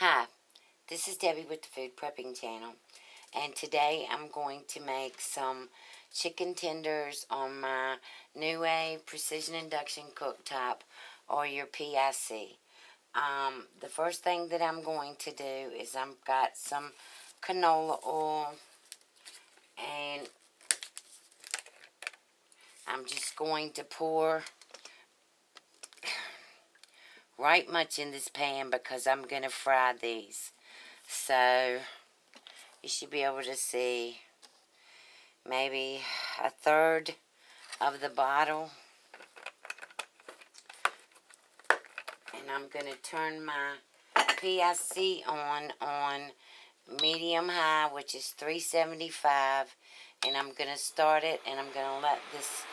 Hi, this is Debbie with the Food Prepping channel, and today I'm going to make some chicken tenders on my NuWave Precision Induction Cooktop, or your PIC. The first thing that I'm going to do is I've got some canola oil, and I'm just going to pour right much in this pan because I'm going to fry these. So you should be able to see maybe a third of the bottle. And I'm going to turn my PIC on medium high, which is 375. And I'm going to start it, and I'm going to let this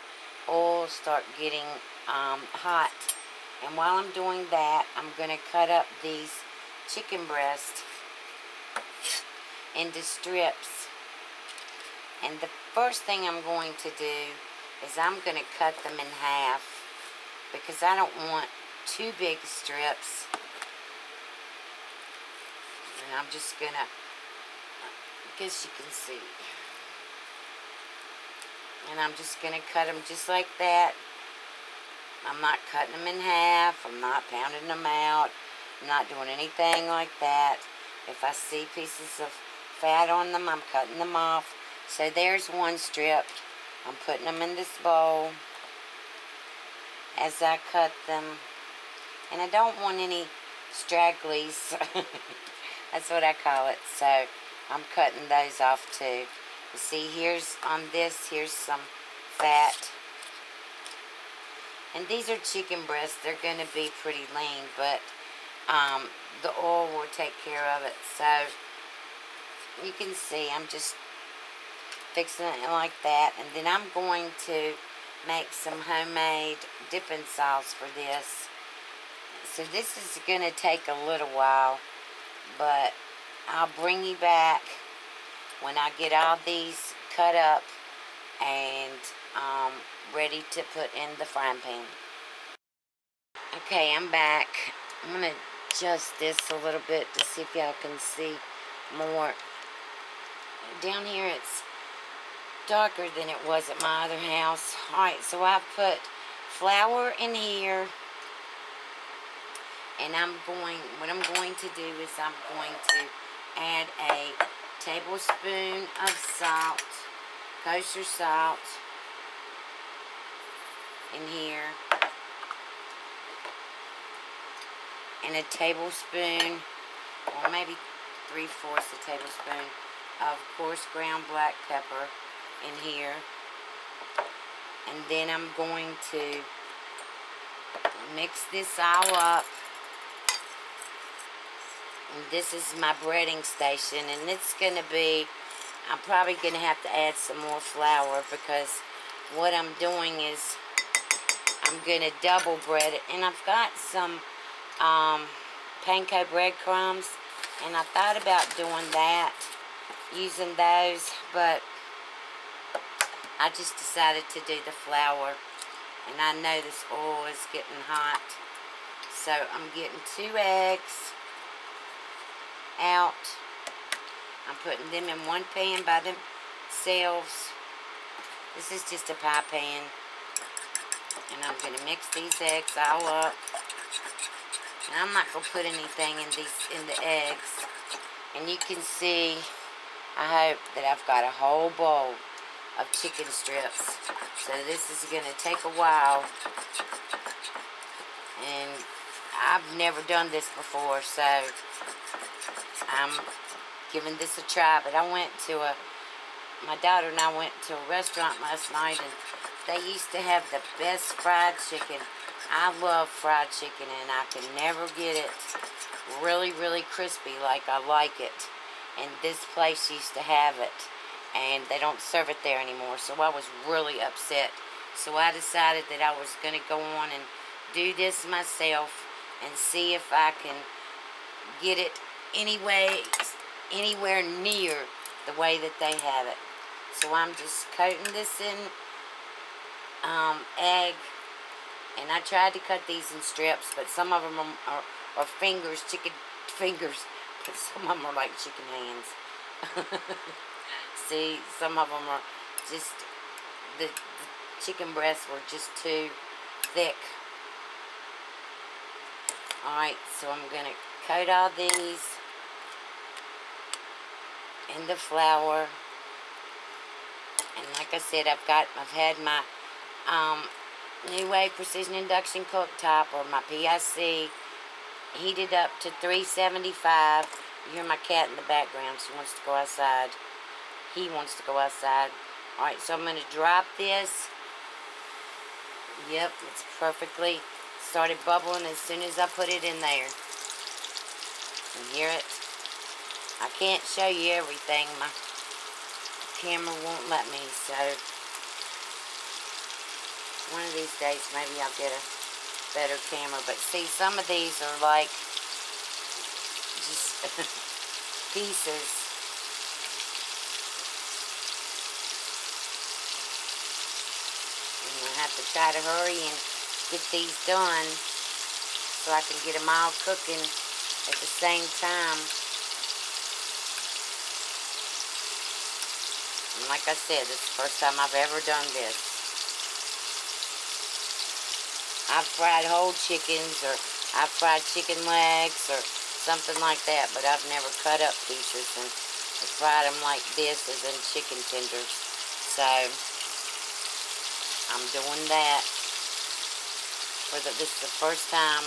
oil start getting hot. And while I'm doing that, I'm going to cut up these chicken breasts into strips. And the first thing I'm going to do is I'm going to cut them in half because I don't want too big strips. And I'm just going to, I guess you can see. And I'm just going to cut them just like that. I'm not cutting them in half. I'm not pounding them out. I'm not doing anything like that. If I see pieces of fat on them, I'm cutting them off. So there's one strip. I'm putting them in this bowl as I cut them. And I don't want any stragglies. That's what I call it. So I'm cutting those off too. You see, here's on this, here's some fat. And these are chicken breasts. They're going to be pretty lean, but the oil will take care of it. So you can see I'm just fixing it like that. And then I'm going to make some homemade dipping sauce for this. So this is going to take a little while, but I'll bring you back when I get all these cut up and ready to put in the frying pan. Okay, I'm back. I'm going to adjust this a little bit to see if y'all can see more. Down here it's darker than it was at my other house. Alright, so I put flour in here. And what I'm going to do is I'm going to add a tablespoon of salt, kosher salt, in here. And a tablespoon, or maybe 3/4 a tablespoon of coarse ground black pepper in here. And then I'm going to mix this all up. And this is my breading station, and it's going to be, I'm probably going to have to add some more flour because what I'm doing is I'm going to double bread it. And I've got some panko breadcrumbs, and I thought about doing that, using those, but I just decided to do the flour. And I know this oil is getting hot, so I'm getting 2 eggs out. I'm putting them in one pan by themselves. This is just a pie pan. And I'm going to mix these eggs all up. And I'm not going to put anything in the eggs. And you can see, I hope that I've got a whole bowl of chicken strips. So this is going to take a while. And I've never done this before, so I'm giving this a try. But my daughter and I went to a restaurant last night, and they used to have the best fried chicken. I love fried chicken, and I can never get it really, really crispy like I like it. And this place used to have it, and they don't serve it there anymore. So I was really upset. So I decided that I was going to go on and do this myself and see if I can get it anywhere near the way that they have it. So I'm just coating this in egg, And I tried to cut these in strips, but some of them are fingers, chicken fingers. Some of them are like chicken hands. See, some of them are just, the chicken breasts were just too thick. Alright, so I'm going to coat all these in the flour. And like I said, I've had my NuWave Precision Induction Cooktop, or my PIC, heated up to 375. You hear my cat in the background. She wants to go outside. He wants to go outside. Alright, so I'm going to drop this. Yep, it's perfectly started bubbling as soon as I put it in there. You hear it? I can't show you everything. My camera won't let me, so one of these days maybe I'll get a better camera. But see, some of these are like just pieces. And I have to try to hurry and get these done so I can get them all cooking at the same time. And like I said, this is the first time I've ever done this. I've fried whole chickens, or I've fried chicken legs or something like that, but I've never cut up pieces and fried them like this, as in chicken tenders. So I'm doing that for this is the first time.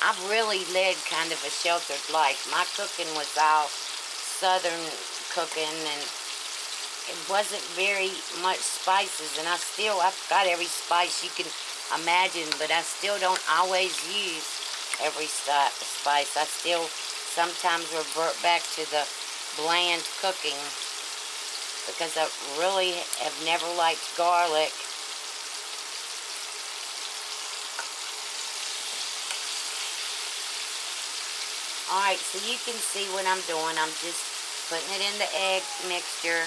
I've really led kind of a sheltered life. My cooking was all southern cooking, and it wasn't very much spices, and I've got every spice you can imagine, but I still don't always use every spice. I still sometimes revert back to the bland cooking, because I really have never liked garlic. Alright, so you can see what I'm doing. I'm just putting it in the egg mixture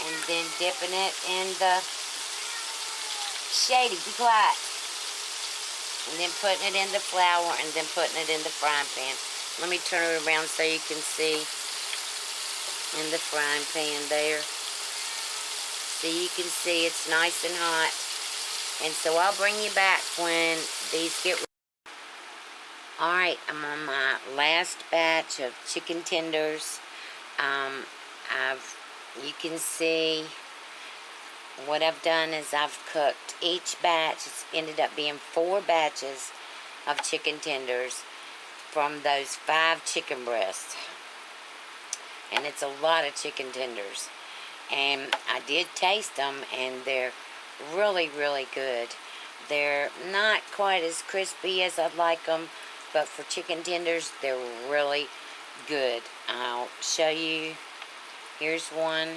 and then dipping it in the Shady, be quiet. And then putting it in the flour and then putting it in the frying pan. Let me turn it around so you can see in the frying pan there. So you can see it's nice and hot. And so I'll bring you back when these get ready. Alright, I'm on my last batch of chicken tenders. You can see what I've done is I've cooked each batch. It's ended up being 4 batches of chicken tenders from those 5 chicken breasts. And it's a lot of chicken tenders. And I did taste them, and they're really, really good. They're not quite as crispy as I'd like them, but for chicken tenders, they're really good. I'll show you. Here's one.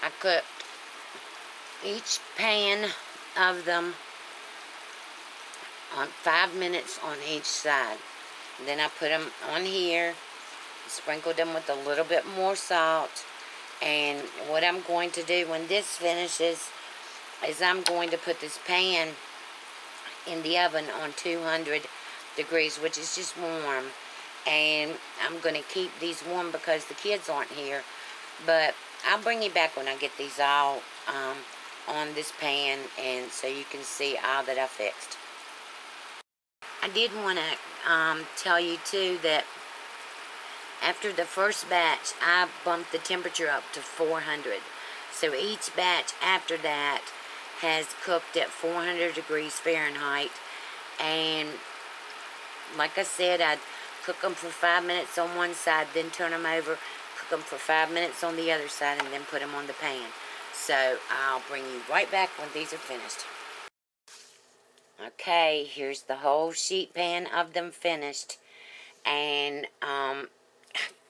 I cooked each pan of them on 5 minutes on each side. And then I put them on here, sprinkled them with a little bit more salt. And what I'm going to do when this finishes is I'm going to put this pan in the oven on 200 degrees, which is just warm. And I'm going to keep these warm because the kids aren't here. But I'll bring you back when I get these all on this pan, and so you can see all that I fixed. I did want to tell you too that after the first batch, I bumped the temperature up to 400. So each batch after that has cooked at 400 degrees Fahrenheit. And like I said, I'd cook them for 5 minutes on one side, then turn them over, cook them for 5 minutes on the other side, and then put them on the pan. So I'll bring you right back when these are finished. Okay, here's the whole sheet pan of them finished. And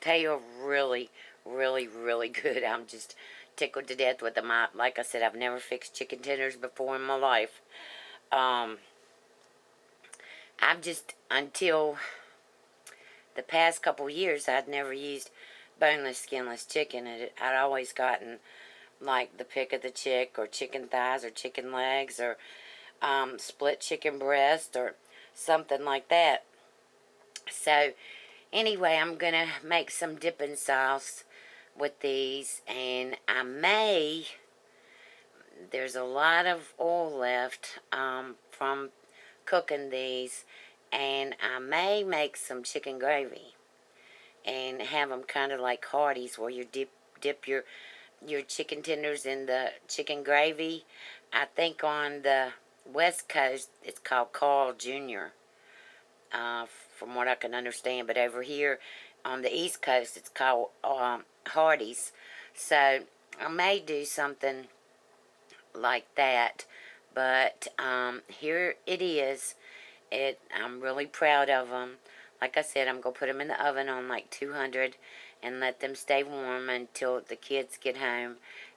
they are really, really, really good. I'm just tickled to death with them. Like I said, I've never fixed chicken tenders before in my life. I've just, until the past couple years I'd never used boneless, skinless chicken. I'd always gotten like the pick of the chick, or chicken thighs, or chicken legs, or split chicken breast, or something like that. So anyway, I'm going to make some dipping sauce with these, and there's a lot of oil left from cooking these, and I may make some chicken gravy and have them kind of like Hardee's, where you dip your chicken tenders in the chicken gravy. I think on the West Coast it's called Carl Jr., from what I can understand, but over here on the East Coast it's called Hardee's. So I may do something like that, but here it is. I'm really proud of them. Like I said, I'm going to put them in the oven on like 200 and let them stay warm until the kids get home,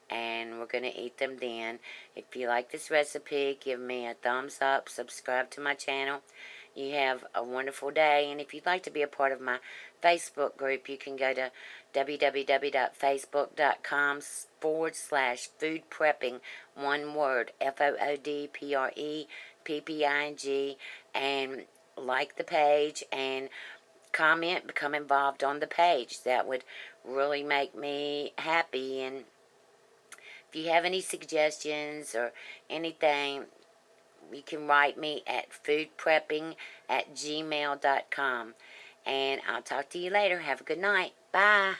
and we're going to eat them then. If you like this recipe, give me a thumbs up, subscribe to my channel. You have a wonderful day, and if you'd like to be a part of my Facebook group, you can go to www.facebook.com/foodprepping, one word, FoodPrepping, and like the page and comment, become involved on the page. That would really make me happy. And if you have any suggestions or anything, you can write me at foodprepping@gmail.com. And I'll talk to you later. Have a good night. Bye.